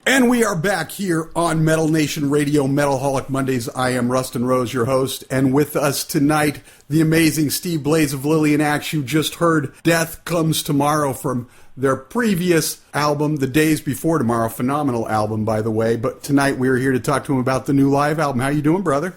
And we are back here on Metal Nation Radio, Metalholic Mondays. I am Rustin Rose, your host, and with us tonight, the amazing Steve Blaze of Lillian Axe. You just heard Death Comes Tomorrow from their previous album, The Days Before Tomorrow. Phenomenal album, by the way. But tonight we are here to talk to him about the new live album. How you doing, brother?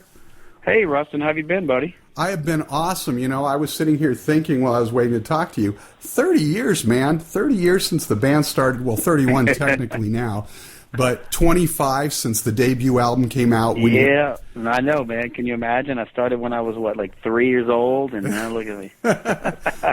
Hey, Rustin, how have you been, buddy? I have been awesome. You know, I was sitting here thinking while I was waiting to talk to you, 30 years, man. 30 years since the band started. Well, 31 technically now. But 25 since the debut album came out. Yeah, I know, man. Can you imagine? I started when I was, 3 years old, and now look at me.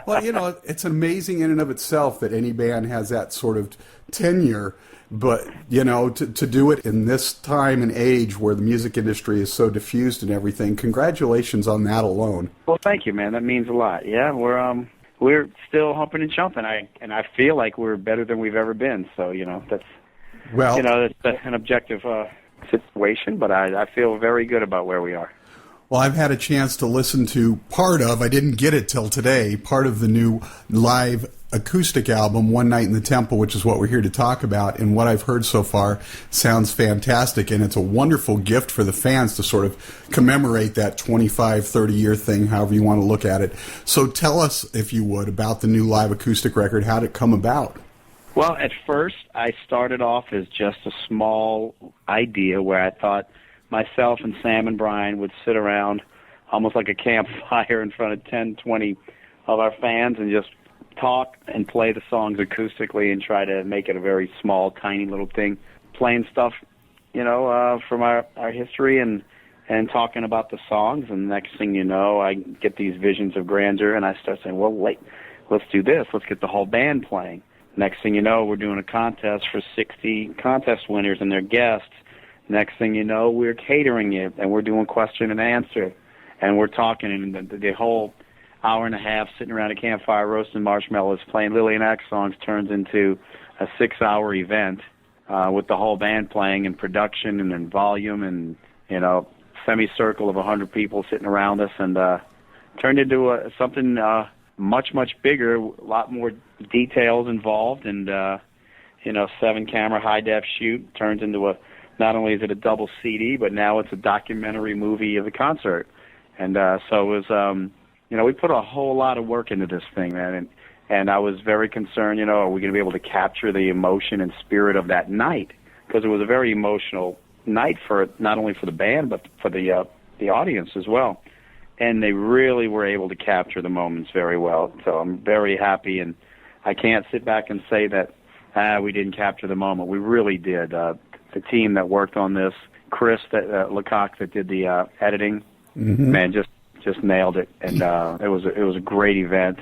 Well, you know, it's amazing in and of itself that any band has that sort of tenure. But, you know, to do it in this time and age where the music industry is so diffused and everything, congratulations on that alone. Well, thank you, man. That means a lot. Yeah, we're still humping and jumping. I feel like we're better than we've ever been. So, that's... Well, that's an objective situation, but I feel very good about where we are. Well, I've had a chance to listen to I didn't get it till today, part of the new live acoustic album, One Night in the Temple, which is what we're here to talk about. And what I've heard so far sounds fantastic, and it's a wonderful gift for the fans to sort of commemorate that 25, 30-year thing, however you want to look at it. So tell us, if you would, about the new live acoustic record. How did it come about? Well, at first, I started off as just a small idea where I thought myself and Sam and Brian would sit around almost like a campfire in front of 10, 20 of our fans and just talk and play the songs acoustically and try to make it a very small, tiny little thing, playing stuff, from our history and talking about the songs. And next thing you know, I get these visions of grandeur, and I start saying, well, let's do this. Let's get the whole band playing. Next thing you know, we're doing a contest for 60 contest winners and their guests. Next thing you know, we're catering it, and we're doing question and answer. And we're talking, and the whole hour and a half sitting around a campfire roasting marshmallows, playing Lillian Axe songs turns into a 6-hour event with the whole band playing and production and in volume and, semicircle of 100 people sitting around us, and turned into something much, much bigger, a lot more details involved, and 7-camera high-def shoot turns into not only is it a double CD, but now it's a documentary movie of the concert. And so it was, we put a whole lot of work into this thing, man, and I was very concerned, are we going to be able to capture the emotion and spirit of that night? Because it was a very emotional night not only for the band, but for the audience as well. And they really were able to capture the moments very well. So I'm very happy, and I can't sit back and say that we didn't capture the moment. We really did. The team that worked on this, Chris Lecoq that did the editing, man, just nailed it. And it was a great event.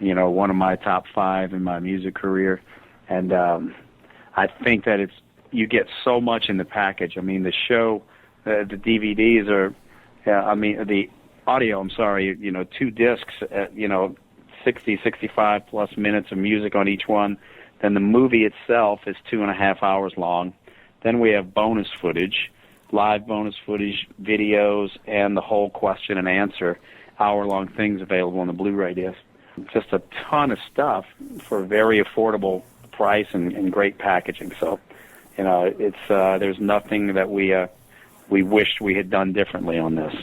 One of my top 5 in my music career. And I think that you get so much in the package. I mean, the show, the DVDs are, the audio, 2 discs, 60, 65 plus minutes of music on each one. Then the movie itself is 2.5 hours long. Then we have bonus footage, live bonus footage, videos, and the whole question and answer, hour-long things available on the Blu-ray disc. Just a ton of stuff for a very affordable price and great packaging. So, it's there's nothing that we wished we had done differently on this.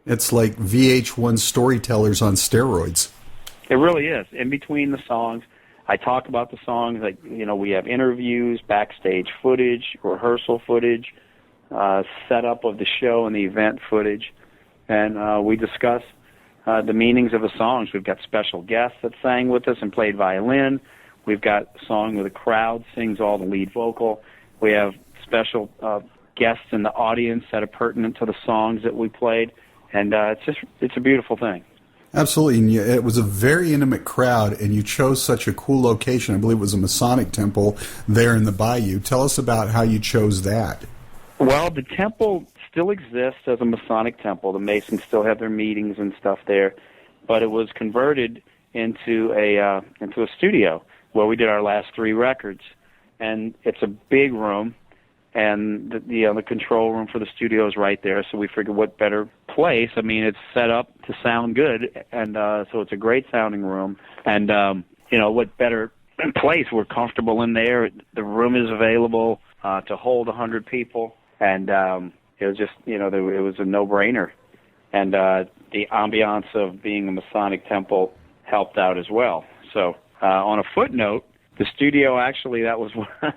It's like VH1 storytellers on steroids. It really is. In between the songs, I talk about the songs. We have interviews, backstage footage, rehearsal footage, setup of the show and the event footage, and we discuss the meanings of the songs. We've got special guests that sang with us and played violin. We've got a song where the crowd sings all the lead vocal. We have special guests in the audience that are pertinent to the songs that we played. And it's a beautiful thing. Absolutely. And it was a very intimate crowd, and you chose such a cool location. I believe it was a Masonic temple there in the bayou. Tell us about how you chose that. Well, the temple still exists as a Masonic temple. The Masons still have their meetings and stuff there. But it was converted into a studio where we did our last 3 records. And it's a big room. And the control room for the studio is right there, so we figured what better place. I mean, it's set up to sound good, and so it's a great sounding room. And, what better place? We're comfortable in there. The room is available. to hold 100 people, and it was just, it was a no-brainer. And the ambiance of being a Masonic temple helped out as well. So on a footnote, the studio actually, that was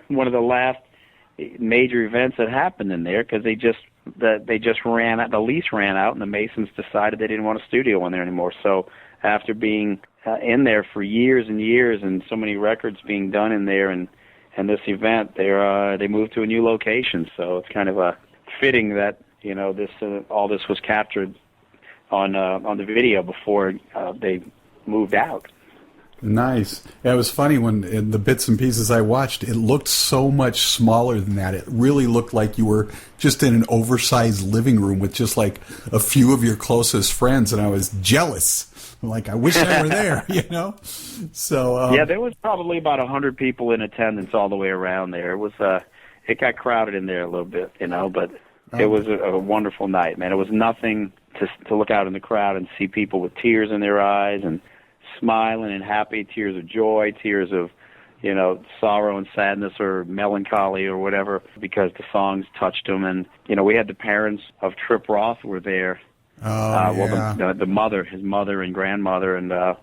one of the last major events that happened in there, because they just ran out, the lease ran out, and the Masons decided they didn't want a studio in there anymore. So after being in there for years and years, and so many records being done in there, and this event, they moved to a new location. So it's kind of a fitting that this all this was captured on the video before they moved out. Nice. Yeah, it was funny when in the bits and pieces I watched, it looked so much smaller than that. It really looked like you were just in an oversized living room with just like a few of your closest friends, and I was jealous. I'm like, I wish I were there, So yeah, there was probably about 100 people in attendance all the way around there. It was it got crowded in there a little bit, but it was a wonderful night, man. It was nothing to look out in the crowd and see people with tears in their eyes and smiling and happy, tears of joy, tears of, sorrow and sadness or melancholy or whatever, because the songs touched them. And, we had the parents of Trip Roth were there. Oh, yeah. Well, the mother, his mother and grandmother, and the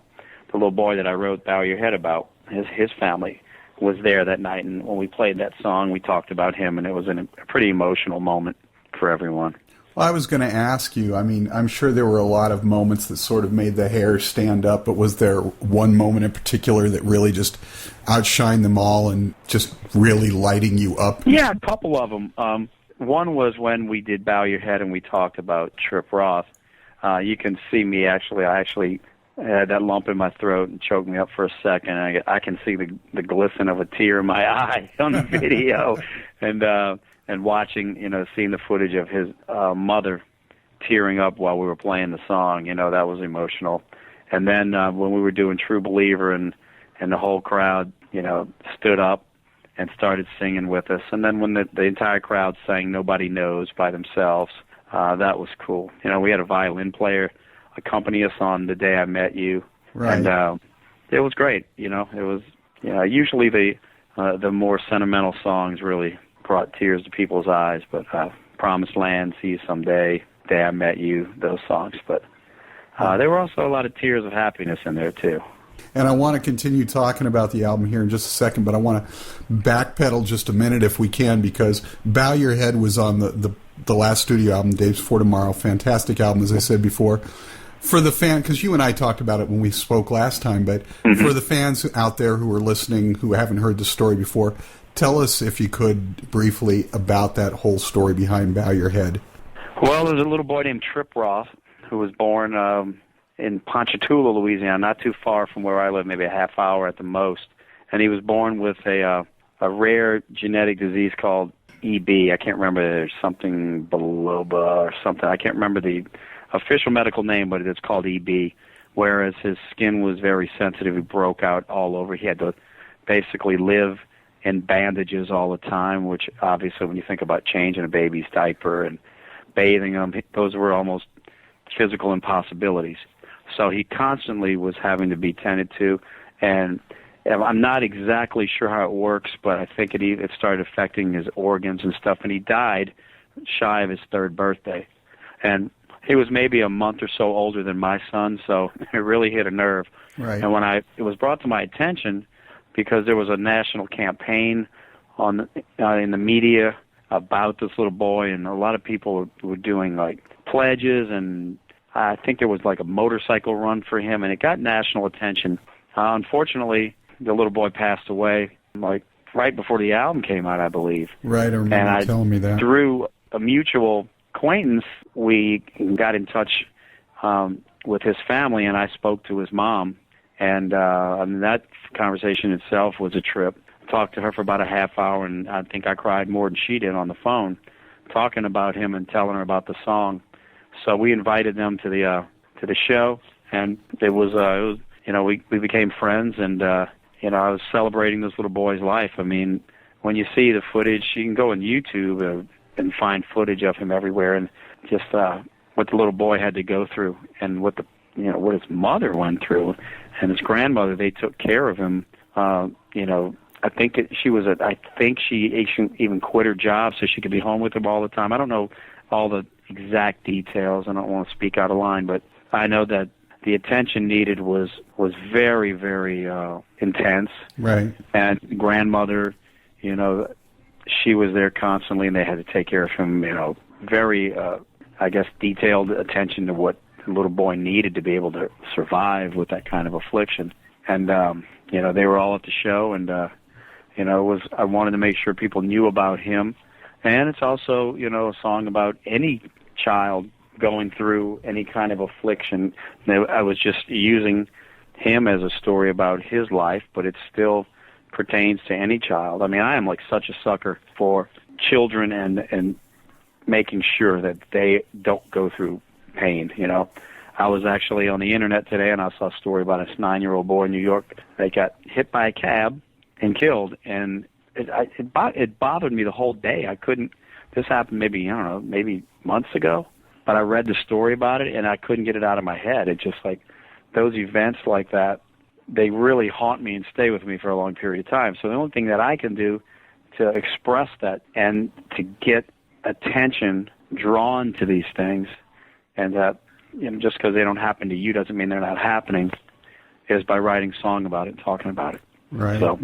little boy that I wrote Bow Your Head about, his family was there that night. And when we played that song, we talked about him, and it was a pretty emotional moment for everyone. Well, I was going to ask you, I'm sure there were a lot of moments that sort of made the hair stand up, but was there one moment in particular that really just outshined them all and just really lighting you up? Yeah, a couple of them. One was when we did Bow Your Head and we talked about Trip Roth. You can see me I actually had that lump in my throat and choked me up for a second. I can see the glisten of a tear in my eye on the video. And watching, seeing the footage of his mother tearing up while we were playing the song, that was emotional. And then when we were doing True Believer and the whole crowd, stood up and started singing with us. And then when the entire crowd sang Nobody Knows by themselves, that was cool. We had a violin player accompany us on The Day I Met You. Right. And it was great. It was, usually the more sentimental songs really brought tears to people's eyes, but Promised Land, See You Someday, Day I Met You, those songs. But there were also a lot of tears of happiness in there, too. And I want to continue talking about the album here in just a second, but I want to backpedal just a minute if we can, because Bow Your Head was on the last studio album, Dave's for Tomorrow. Fantastic album, as I said before. For the fan, because you and I talked about it when we spoke last time, but for the fans out there who are listening who haven't heard the story before, tell us, if you could, briefly about that whole story behind Bow Your Head. Well, there's a little boy named Trip Roth who was born in Ponchatoula, Louisiana, not too far from where I live, maybe a half hour at the most. And he was born with a rare genetic disease called EB. I can't remember, there's something Biloba or something. I can't remember the official medical name, but it's called EB, whereas his skin was very sensitive. He broke out all over. He had to basically live in bandages all the time, which obviously when you think about changing a baby's diaper and bathing them, those were almost physical impossibilities. So he constantly was having to be tended to, and I'm not exactly sure how it works, but I think it started affecting his organs and stuff, and he died shy of his third birthday. And he was maybe a month or so older than my son, so it really hit a nerve. Right. And when it was brought to my attention, because there was a national campaign in the media about this little boy, and a lot of people were doing like pledges, and I think there was like a motorcycle run for him, and it got national attention. Unfortunately, the little boy passed away like right before the album came out, I believe. Right, I remember you telling me that. Through a mutual acquaintance, we got in touch with his family, and I spoke to his mom. And that conversation itself was a trip. Talked to her for about a half hour, and I think I cried more than she did on the phone, talking about him and telling her about the song. So we invited them to the show, and it was we became friends, and I was celebrating this little boy's life. I mean, when you see the footage, you can go on YouTube and find footage of him everywhere, and just what the little boy had to go through, and what what his mother went through, and his grandmother. They took care of him, I think I think she even quit her job so she could be home with him all the time. I don't know all the exact details. I don't want to speak out of line, but I know that the attention needed was very, very intense. Right. And grandmother, she was there constantly, and they had to take care of him. Very, I guess, detailed attention to what the little boy needed to be able to survive with that kind of affliction. And they were all at the show, and I wanted to make sure people knew about him. And it's also, a song about any child going through any kind of affliction. I was just using him as a story about his life, but it still pertains to any child. I mean, I am like such a sucker for children and making sure that they don't go through pain, I was actually on the internet today, and I saw a story about this 9-year-old boy in New York that got hit by a cab and killed, and it bothered me the whole day. I couldn't. This happened maybe months ago, but I read the story about it, and I couldn't get it out of my head. It just like those events like that, they really haunt me and stay with me for a long period of time. So the only thing that I can do to express that and to get attention drawn to these things, and that just because they don't happen to you doesn't mean they're not happening, is by writing song about it and talking about it. Right. So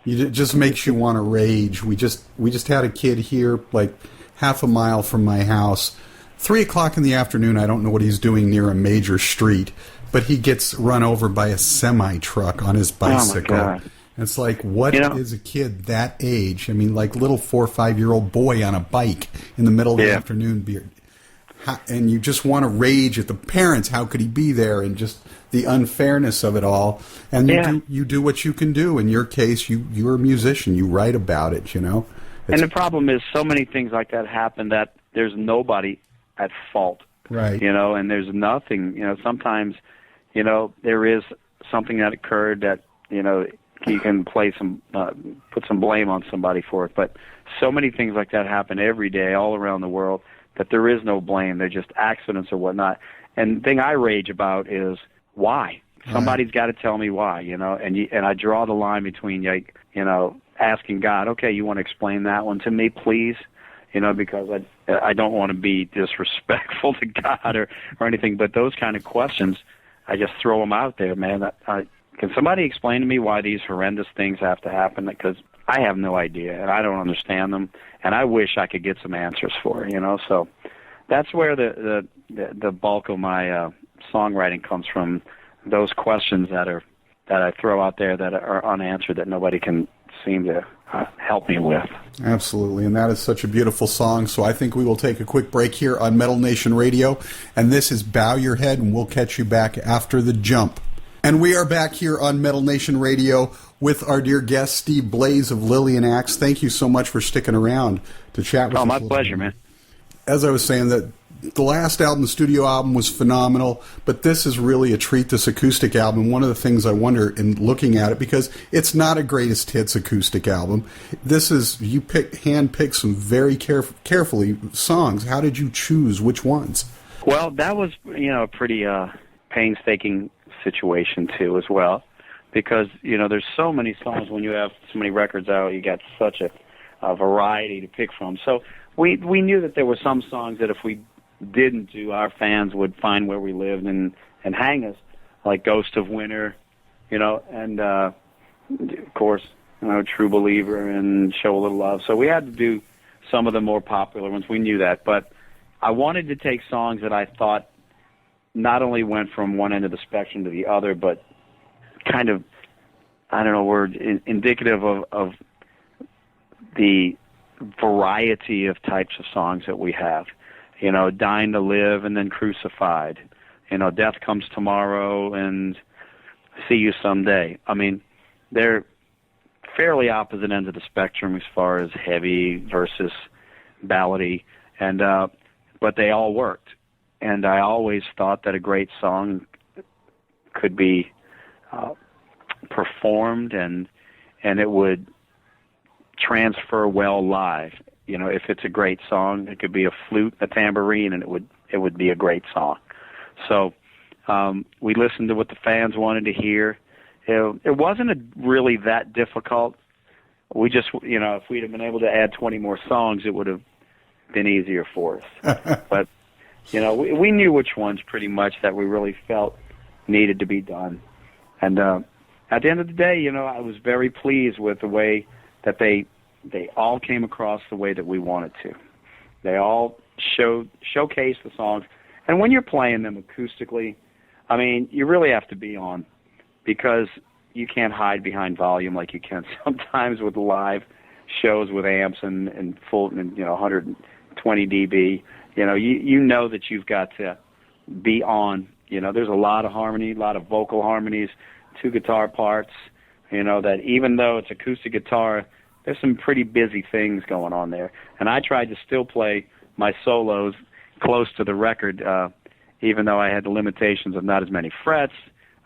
it just makes you want to rage. We just had a kid here like half a mile from my house. 3:00 in the afternoon, I don't know what he's doing near a major street, but he gets run over by a semi-truck on his bicycle. Oh my God. It's like, what is a kid that age? I mean, like little 4 or 5-year-old boy on a bike in the middle of the afternoon. And you just want to rage at the parents. How could he be there? And just the unfairness of it all. And you do what you can do. In your case, you're a musician. You write about it, And the problem is so many things like that happen that there's nobody at fault. Right. And there's nothing, sometimes, there is something that occurred that, you can put some blame on somebody for it. But so many things like that happen every day all around the world that there is no blame. They're just accidents or whatnot. And the thing I rage about is why. Right. Somebody's got to tell me why, and I draw the line between, asking God, okay, you want to explain that one to me, please? Because I don't want to be disrespectful to God or anything, but those kind of questions, I just throw them out there, man. Can somebody explain to me why these horrendous things have to happen? Because I have no idea, and I don't understand them, and I wish I could get some answers for it, So that's where the bulk of my songwriting comes from, those questions that I throw out there that are unanswered that nobody can seem to help me with. Absolutely, and that is such a beautiful song. So I think we will take a quick break here on Metal Nation Radio, and this is Bow Your Head, and we'll catch you back after the jump. And we are back here on Metal Nation Radio with our dear guest, Steve Blaze of Lillian Axe. Thank you so much for sticking around to chat with us. Oh, my pleasure, man. As I was saying, that the last album, the studio album, was phenomenal, but this is really a treat, this acoustic album. One of the things I wonder in looking at it, because it's not a greatest hits acoustic album, you hand-picked some very carefully songs. How did you choose which ones? Well, that was, a pretty painstaking situation, too, as well, because, there's so many songs when you have so many records out, you got such a variety to pick from. So we knew that there were some songs that if we didn't do, our fans would find where we lived and hang us, like Ghost of Winter, and of course, True Believer and Show a Little Love. So we had to do some of the more popular ones. We knew that, but I wanted to take songs that I thought not only went from one end of the spectrum to the other, but kind of, were indicative of the variety of types of songs that we have. Dying to Live and then Crucified. Death Comes Tomorrow and See You Someday. I mean, they're fairly opposite ends of the spectrum as far as heavy versus ballady, but they all worked. And I always thought that a great song could be performed and it would transfer well live. If it's a great song, it could be a flute, a tambourine, and it would be a great song. So we listened to what the fans wanted to hear. It wasn't really that difficult we just, if we'd have been able to add 20 more songs, it would have been easier for us. But, we knew which ones pretty much that we really felt needed to be done. And at the end of the day, I was very pleased with the way that they all came across the way that we wanted to. They all showcase the songs. And when you're playing them acoustically, I mean, you really have to be on, because you can't hide behind volume like you can sometimes with live shows with amps and full, 120 dB. You know that you've got to be on. There's a lot of harmony, a lot of vocal harmonies, 2 guitar parts. That even though it's acoustic guitar, there's some pretty busy things going on there. And I tried to still play my solos close to the record, even though I had the limitations of not as many frets.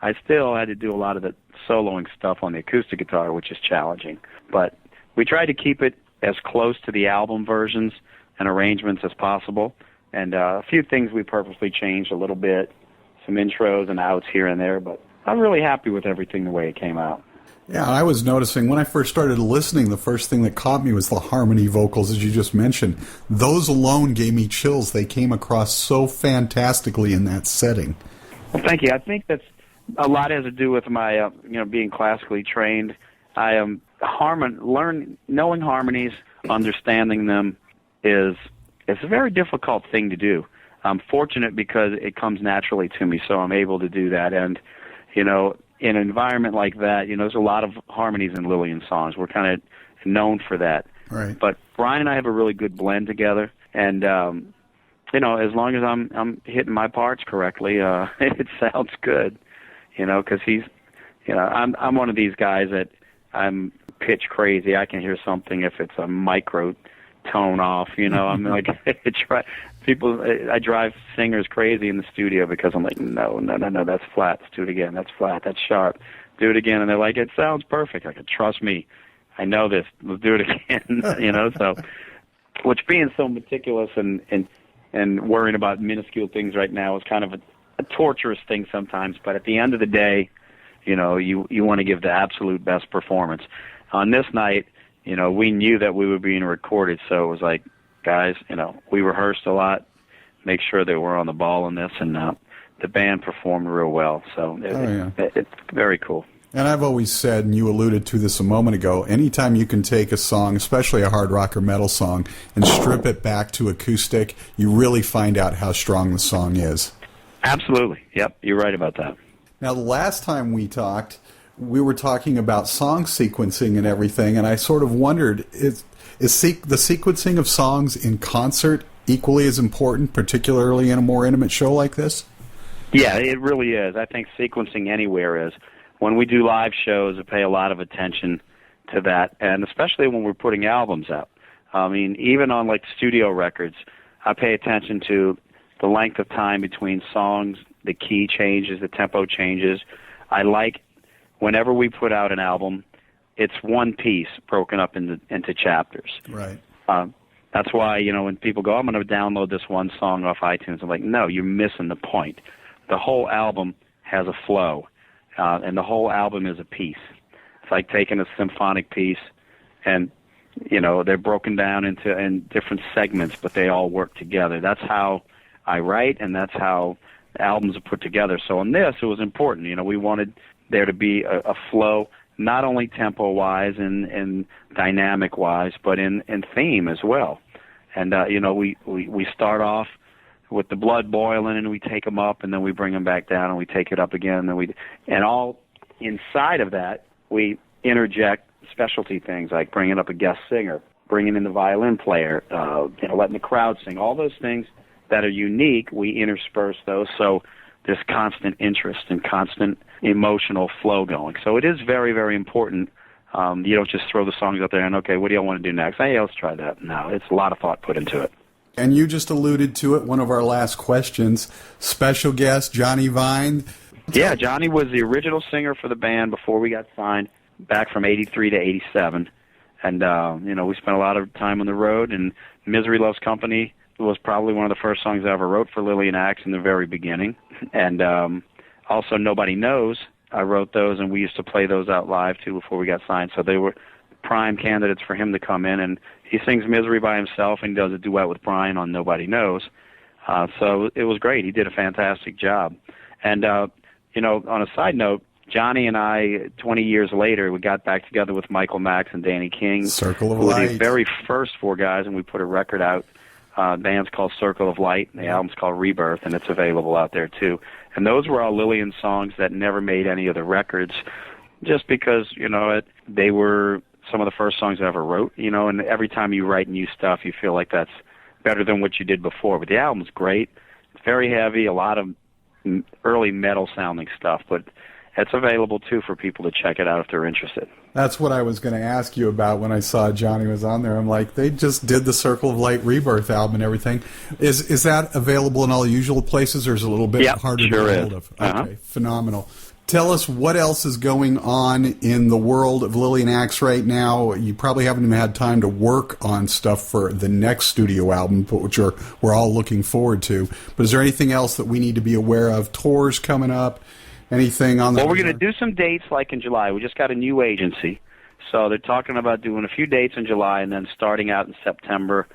I still had to do a lot of the soloing stuff on the acoustic guitar, which is challenging. But we tried to keep it as close to the album versions and arrangements as possible. And a few things we purposely changed a little bit, some intros and outs here and there, but I'm really happy with everything the way it came out. Yeah, I was noticing when I first started listening, the first thing that caught me was the harmony vocals, as you just mentioned. Those alone gave me chills. They came across so fantastically in that setting. Well, thank you. I think that's a lot has to do with my, being classically trained. I am knowing harmonies, understanding them it's a very difficult thing to do. I'm fortunate because it comes naturally to me, so I'm able to do that. And, in an environment like that, there's a lot of harmonies in Lillian songs. We're kind of known for that. Right. But Brian and I have a really good blend together, and as long as I'm hitting my parts correctly, it sounds good. Because he's, I'm one of these guys that I'm pitch crazy. I can hear something if it's a micro tone off. I'm like, I drive singers crazy in the studio because I'm like, no, that's flat. Let's do it again. That's flat. That's sharp. Do it again. And they're like, it sounds perfect. I can trust me. I know this. Let's do it again. So, which being so meticulous and worrying about minuscule things right now is kind of a torturous thing sometimes. But at the end of the day, you want to give the absolute best performance. On this night, we knew that we were being recorded, so it was like, guys, we rehearsed a lot, make sure that we're on the ball in this, and the band performed real well. So it's very cool. And I've always said, and you alluded to this a moment ago, anytime you can take a song, especially a hard rock or metal song, and strip it back to acoustic, you really find out how strong the song is. Absolutely. Yep, you're right about that. Now, the last time we talked, we were talking about song sequencing and everything, and I sort of wondered, is the sequencing of songs in concert equally as important, particularly in a more intimate show like this? Yeah, it really is. I think sequencing anywhere is. When we do live shows, I pay a lot of attention to that, and especially when we're putting albums out. I mean, even on like studio records, I pay attention to the length of time between songs, the key changes, the tempo changes. I like whenever we put out an album, it's one piece broken up into chapters. Right. That's why, when people go, I'm going to download this one song off iTunes, I'm like, no, you're missing the point. The whole album has a flow, and the whole album is a piece. It's like taking a symphonic piece, and, they're broken down in different segments, but they all work together. That's how I write, and that's how albums are put together. So on this, it was important. We wanted there to be a flow, not only tempo-wise and dynamic-wise, but in theme as well. And, we start off with the blood boiling, and we take them up, and then we bring them back down, and we take it up again, and all inside of that, we interject specialty things like bringing up a guest singer, bringing in the violin player, letting the crowd sing. All those things that are unique, we intersperse those, so there's constant interest and constant emotional flow going. So it is very, very important. You don't just throw the songs out there and, okay, what do y'all want to do next? Hey, let's try that. No, it's a lot of thought put into it. And you just alluded to it, one of our last questions. Special guest, Johnny Vine. Yeah, Johnny was the original singer for the band before we got signed, back from 83 to 87. And, we spent a lot of time on the road, and Misery Loves Company was probably one of the first songs I ever wrote for Lillian Axe in the very beginning. And also Nobody Knows, I wrote those, and we used to play those out live, too, before we got signed. So they were prime candidates for him to come in, and he sings Misery by himself, and he does a duet with Brian on Nobody Knows. So it was great. He did a fantastic job. And, you know, on a side note, Johnny and I, 20 years later, we got back together with Michael Max and Danny King, Circle of who were Light. the very first four guys, and we put a record out. The band's called Circle of Light, and the album's called Rebirth, and it's available out there too. And those were all Lillian songs that never made any of the records, just because, you know, they were some of the first songs I ever wrote, you know, and every time you write new stuff, you feel like that's better than what you did before. But the album's great. It's very heavy, a lot of early metal-sounding stuff, but it's available, too, for people to check it out if they're interested. That's what I was going to ask you about when I saw Johnny was on there. I'm like, they just did the Circle of Light Rebirth album and everything. Is that available in all the usual places, or is it a little bit harder to get hold of? Okay, phenomenal. Tell us what else is going on in the world of Lillian Axe right now. You probably haven't even had time to work on stuff for the next studio album, which we're all looking forward to. But is there anything else that we need to be aware of? Tours coming up? Anything on the... Well, we're going to do some dates like in July. We just got a new agency. So they're talking about doing a few dates in July and then starting out in September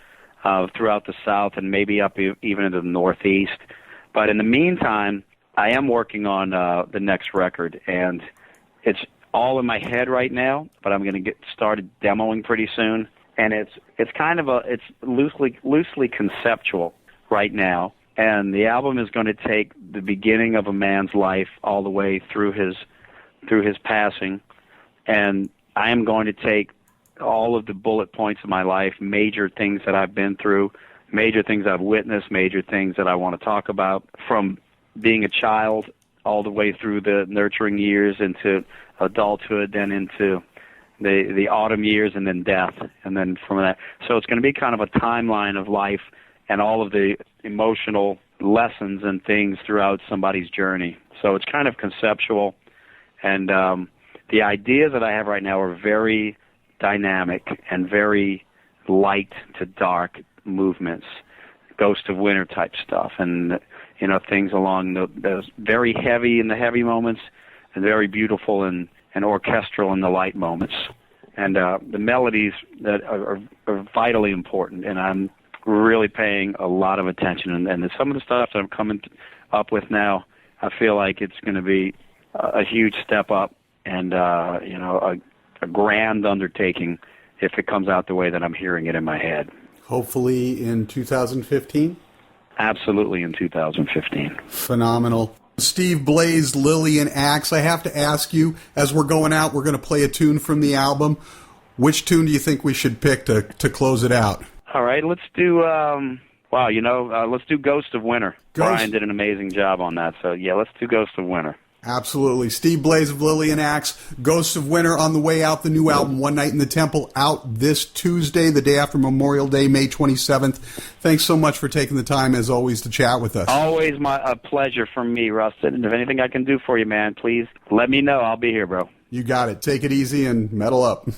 throughout the South and maybe up even into the Northeast. But in the meantime, I am working on the next record, and it's all in my head right now, but I'm going to get started demoing pretty soon. And it's kind of it's loosely conceptual right now. And the album is going to take the beginning of a man's life all the way through his passing, and I am going to take all of the bullet points of my life, major things that I've been through, major things I've witnessed, major things that I want to talk about, from being a child all the way through the nurturing years into adulthood, then into the autumn years, and then death, and then from that. So it's going to be kind of a timeline of life and all of the emotional lessons and things throughout somebody's journey. So it's kind of conceptual, and the ideas that I have right now are very dynamic and very light to dark movements, Ghost of Winter type stuff, and you know, things along those very heavy in the heavy moments and very beautiful and orchestral in the light moments. And the melodies that are vitally important, and I'm really paying a lot of attention. And some of the stuff that I'm coming up with now, I feel like it's going to be a huge step up and, you know, a grand undertaking if it comes out the way that I'm hearing it in my head. Hopefully in 2015? Absolutely in 2015. Phenomenal. Steve Blaze, Lillian Axe, I have to ask you, as we're going out, we're going to play a tune from the album. Which tune do you think we should pick to close it out? All right, let's do, let's do Ghost of Winter. Brian did an amazing job on that, so yeah, let's do Ghost of Winter. Absolutely. Steve Blaze of Lillian Axe, Ghosts of Winter on the way out, the new album, One Night in the Temple, out this Tuesday, the day after Memorial Day, May 27th. Thanks so much for taking the time, as always, to chat with us. Always a pleasure for me, Rustin. And if anything I can do for you, man, please let me know. I'll be here, bro. You got it. Take it easy and metal up.